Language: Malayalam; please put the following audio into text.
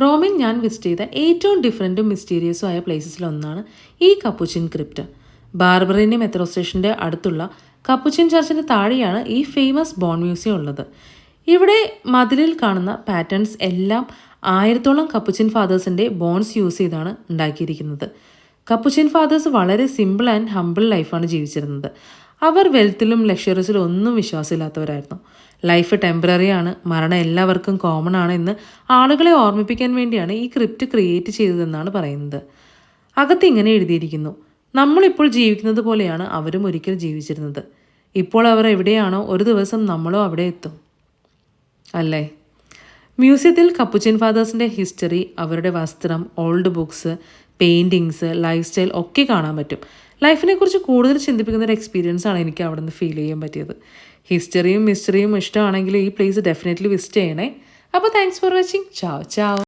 റോമിൽ ഞാൻ വിസിറ്റ് ചെയ്ത ഏറ്റവും ഡിഫറൻറ്റും മിസ്റ്റീരിയസും ആയ പ്ലേസസിലൊന്നാണ് ഈ കപ്പുച്ചിൻ ക്രിപ്റ്റ്. ബാർബറിനി മെട്രോ സ്റ്റേഷൻ്റെ അടുത്തുള്ള കപ്പുച്ചിൻ ചർച്ചിന് താഴെയാണ് ഈ ഫേമസ് ബോൺ മ്യൂസിയം ഉള്ളത്. ഇവിടെ മതിലിൽ കാണുന്ന പാറ്റേൺസ് എല്ലാം 1000ഓളം കപ്പുച്ചിൻ ഫാദേഴ്സിൻ്റെ ബോൺസ് യൂസ് ചെയ്താണ് ഉണ്ടാക്കിയിരിക്കുന്നത്. കപ്പുച്ചിൻ ഫാദേഴ്സ് വളരെ സിമ്പിൾ ആൻഡ് ഹമ്പിൾ ലൈഫാണ് ജീവിച്ചിരുന്നത്. അവർ വെൽത്തിലും ലക്ഷറീസിലും ഒന്നും വിശ്വാസമില്ലാത്തവരായിരുന്നു. ലൈഫ് ടെമ്പററി ആണ്, മരണം എല്ലാവർക്കും കോമൺ ആണ് എന്ന് ആളുകളെ ഓർമ്മിപ്പിക്കാൻ വേണ്ടിയാണ് ഈ ക്രിപ്റ്റ് ക്രിയേറ്റ് ചെയ്തതെന്നാണ് പറയുന്നത്. അകത്ത് ഇങ്ങനെ എഴുതിയിരിക്കുന്നു: നമ്മളിപ്പോൾ ജീവിക്കുന്നത് പോലെയാണ് അവരും ഒരിക്കൽ ജീവിച്ചിരുന്നത്. ഇപ്പോൾ അവർ എവിടെയാണോ ഒരു ദിവസം നമ്മളോ അവിടെ എത്തും, അല്ലേ? മ്യൂസിയത്തിൽ കപ്പുച്ചിൻ ഫാദേഴ്സിൻ്റെ ഹിസ്റ്ററി, അവരുടെ വസ്ത്രം, old books, paintings, life style ഒക്കെ കാണാൻ പറ്റും. ലൈഫിനെക്കുറിച്ച് കൂടുതൽ ചിന്തിപ്പിക്കുന്ന ഒരു എക്സ്പീരിയൻസ് ആണ് എനിക്ക് അവിടെ നിന്ന് ഫീൽ ചെയ്യാൻ പറ്റിയത്. ഹിസ്റ്ററിയും മിസ്റ്ററിയും ഇഷ്ടമാണെങ്കിൽ ഈ പ്ലേസ് ഡെഫിനറ്റ്ലി വിസിറ്റ് ചെയ്യണേ. അപ്പോൾ താങ്ക്സ് ഫോർ വാച്ചിങ്. ചാവ് ചാവ്.